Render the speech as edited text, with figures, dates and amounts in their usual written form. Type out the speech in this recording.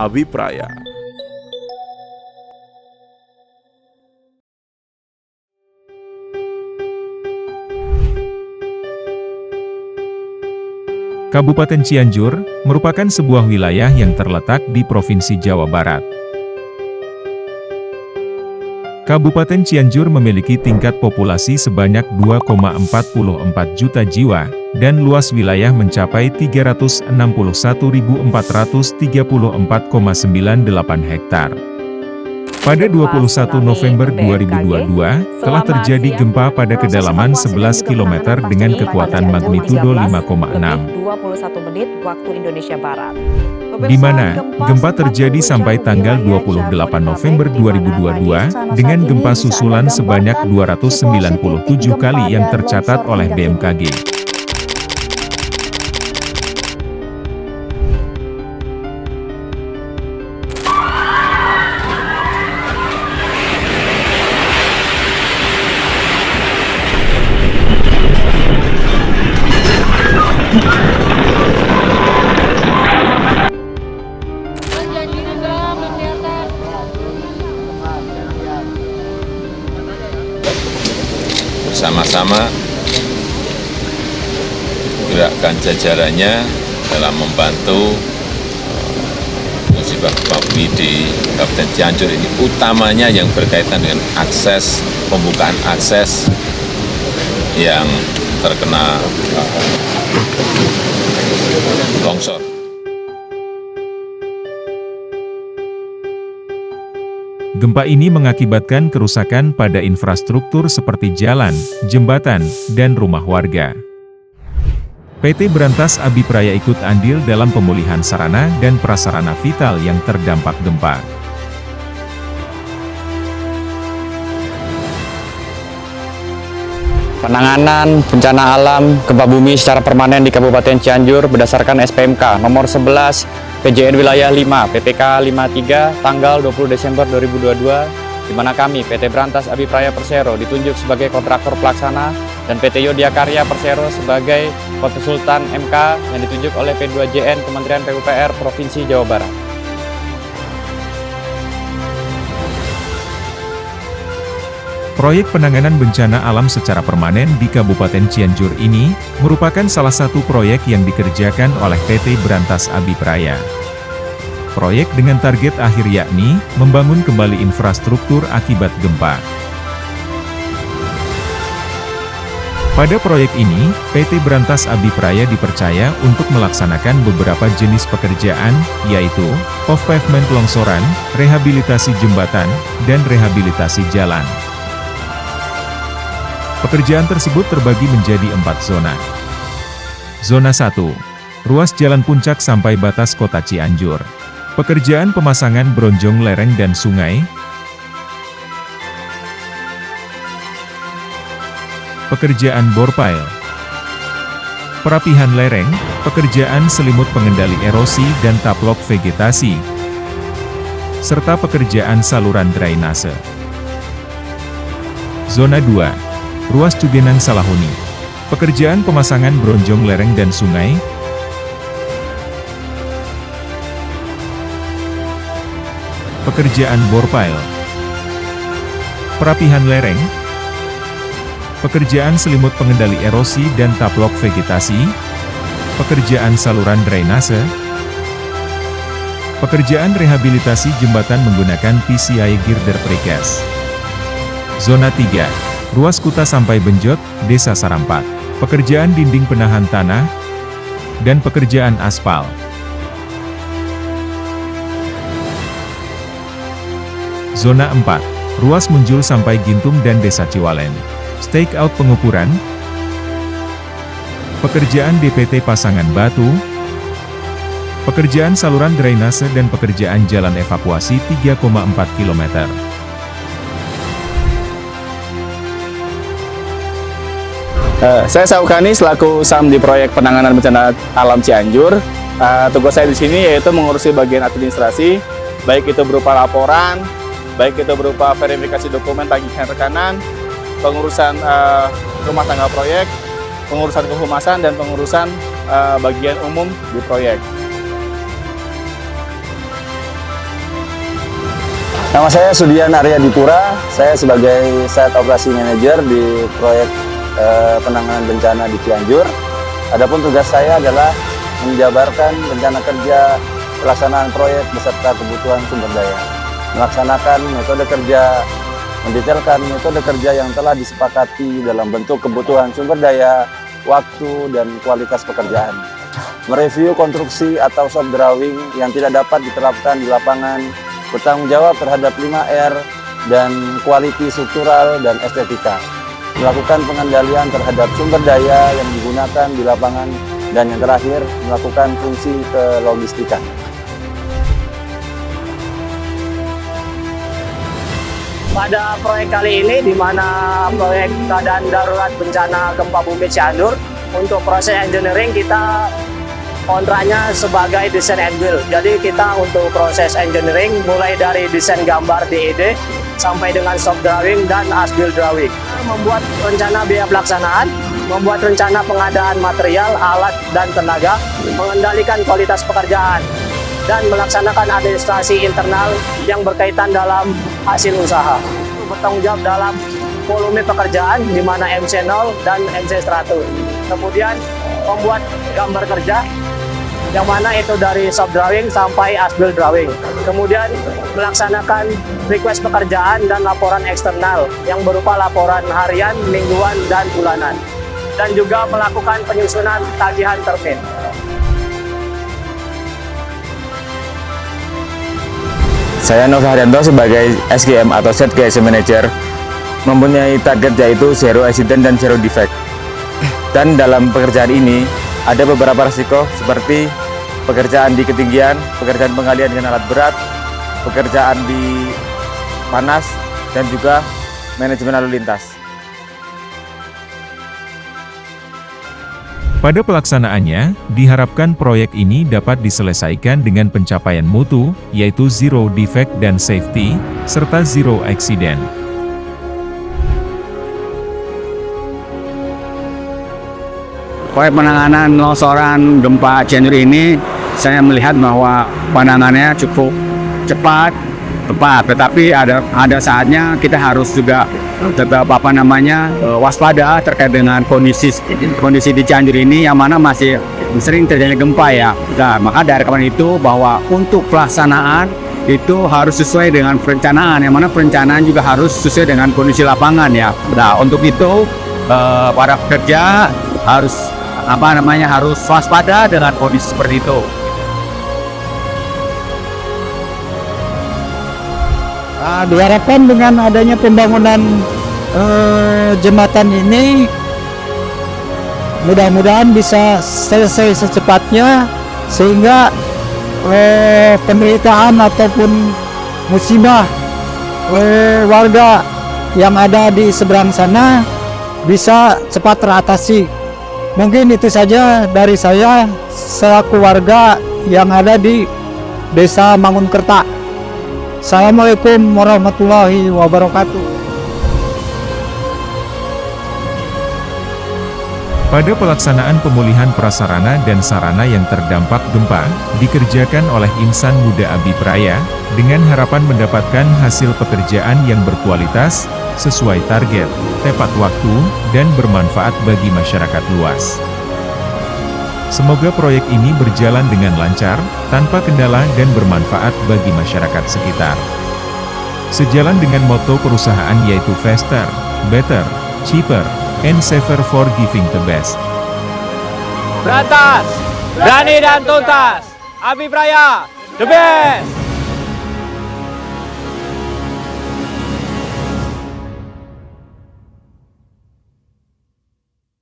Abipraya. Kabupaten Cianjur merupakan sebuah wilayah yang terletak di Provinsi Jawa Barat. Kabupaten Cianjur memiliki tingkat populasi sebanyak 2,44 juta jiwa, dan luas wilayah mencapai 361.434,98 hektar. Pada 21 November 2022, telah terjadi gempa pada kedalaman 11 km dengan kekuatan magnitudo 5,6. Di mana gempa terjadi sampai tanggal 28 November 2022, dengan gempa susulan sebanyak 297 kali yang tercatat oleh BMKG. Bersama-sama gerakan jajarannya dalam membantu musibah gempa bumi di Kabupaten Cianjur ini, utamanya yang berkaitan dengan akses, pembukaan akses yang terkena longsor. Gempa ini mengakibatkan kerusakan pada infrastruktur seperti jalan, jembatan, dan rumah warga. PT Brantas Abipraya ikut andil dalam pemulihan sarana dan prasarana vital yang terdampak gempa. Penanganan bencana alam gempa bumi secara permanen di Kabupaten Cianjur berdasarkan SPMK nomor 11 PJN Wilayah 5 PPK 53 tanggal 20 Desember 2022, di mana kami PT Brantas Abipraya Persero ditunjuk sebagai kontraktor pelaksana dan PT Yodya Karya Persero sebagai konsultan MK yang ditunjuk oleh P2JN Kementerian PUPR Provinsi Jawa Barat. Proyek penanganan bencana alam secara permanen di Kabupaten Cianjur ini merupakan salah satu proyek yang dikerjakan oleh PT Brantas Abipraya. Proyek dengan target akhir yakni membangun kembali infrastruktur akibat gempa. Pada proyek ini, PT Brantas Abipraya dipercaya untuk melaksanakan beberapa jenis pekerjaan, yaitu off pavement longsoran, rehabilitasi jembatan, dan rehabilitasi jalan. Pekerjaan tersebut terbagi menjadi 4 zona. Zona 1. Ruas jalan puncak sampai batas kota Cianjur. Pekerjaan pemasangan bronjong lereng dan sungai. Pekerjaan bor pile. Perapihan lereng, pekerjaan selimut pengendali erosi dan taplok vegetasi, serta pekerjaan saluran drainase. Zona 2. Ruas Cugenang Salahuni. Pekerjaan pemasangan bronjong lereng dan sungai. Pekerjaan bor pile. Perapihan lereng. Pekerjaan selimut pengendali erosi dan taplok vegetasi. Pekerjaan saluran drainase. Pekerjaan rehabilitasi jembatan menggunakan PCI girder precast. Zona 3. Ruas Kuta sampai Benjot, Desa Sarampat. Pekerjaan dinding penahan tanah, dan pekerjaan aspal. Zona 4. Ruas Munjul sampai Gintung dan Desa Ciwalen. Stake out pengukuran. Pekerjaan DPT pasangan batu. Pekerjaan saluran drainase dan pekerjaan jalan evakuasi 3,4 km. Saya Saukani selaku SAM di proyek penanganan bencana alam Cianjur. Tugas saya di sini yaitu mengurusi bagian administrasi, baik itu berupa laporan, baik itu berupa verifikasi dokumen tagihan rekanan, pengurusan rumah tangga proyek, pengurusan kehumasan, dan pengurusan bagian umum di proyek. Nama saya Sudian Arya Dipura, saya sebagai Site Operasi Manager di proyek penanganan bencana di Cianjur. Adapun tugas saya adalah menjabarkan rencana kerja pelaksanaan proyek beserta kebutuhan sumber daya, melaksanakan metode kerja, mendetailkan metode kerja yang telah disepakati dalam bentuk kebutuhan sumber daya, waktu, dan kualitas pekerjaan, mereview konstruksi atau soft drawing yang tidak dapat diterapkan di lapangan, bertanggung jawab terhadap 5R dan quality struktural dan estetika, melakukan pengendalian terhadap sumber daya yang digunakan di lapangan, dan yang terakhir melakukan fungsi kelogistikan. Pada proyek kali ini, di mana proyek keadaan darurat bencana gempa bumi Cianjur, untuk proses engineering kita kontraknya sebagai desain and build. Jadi kita untuk proses engineering mulai dari desain gambar DED sampai dengan soft drawing dan as-built drawing. Membuat rencana biaya pelaksanaan, membuat rencana pengadaan material, alat, dan tenaga, mengendalikan kualitas pekerjaan, dan melaksanakan administrasi internal yang berkaitan dalam hasil usaha. Bertanggung jawab dalam volume pekerjaan di mana MC0 dan MC 100. Kemudian membuat gambar kerja yang mana itu dari soft drawing sampai as-built drawing. Kemudian melaksanakan request pekerjaan dan laporan eksternal yang berupa laporan harian, mingguan, dan bulanan. Dan juga melakukan penyusunan tagihan termin. Saya Nova Haryanto sebagai SGM atau Site GSM Manager mempunyai target yaitu zero accident dan zero defect. Dan dalam pekerjaan ini ada beberapa risiko seperti pekerjaan di ketinggian, pekerjaan penggalian dengan alat berat, pekerjaan di panas, dan juga manajemen lalu lintas. Pada pelaksanaannya, diharapkan proyek ini dapat diselesaikan dengan pencapaian mutu, yaitu zero defect dan safety, serta zero accident. Proyek penanganan longsoran gempa Cianjur ini, saya melihat bahwa penanganannya cukup cepat, tepat. Tetapi ada saatnya kita harus juga tetap waspada terkait dengan kondisi di Cianjur ini, yang mana masih sering terjadi gempa ya. Nah, maka dari kapan itu bahwa untuk pelaksanaan itu harus sesuai dengan perencanaan, yang mana perencanaan juga harus sesuai dengan kondisi lapangan ya. Nah, untuk itu para pekerja harus harus waspada dengan kondisi seperti itu. Diharapkan dengan adanya pembangunan jembatan ini mudah-mudahan bisa selesai secepatnya, sehingga penderitaan ataupun musibah warga yang ada di seberang sana bisa cepat teratasi. Mungkin itu saja dari saya selaku warga yang ada di Desa Mangunkerta. Assalamualaikum warahmatullahi wabarakatuh. Pada pelaksanaan pemulihan prasarana dan sarana yang terdampak gempa, dikerjakan oleh insan muda Abipraya, dengan harapan mendapatkan hasil pekerjaan yang berkualitas, sesuai target, tepat waktu, dan bermanfaat bagi masyarakat luas. Semoga proyek ini berjalan dengan lancar, tanpa kendala dan bermanfaat bagi masyarakat sekitar. Sejalan dengan moto perusahaan yaitu faster, better, cheaper, and safer for giving the best. Berantas, berani dan tuntas, Abipraya, the best!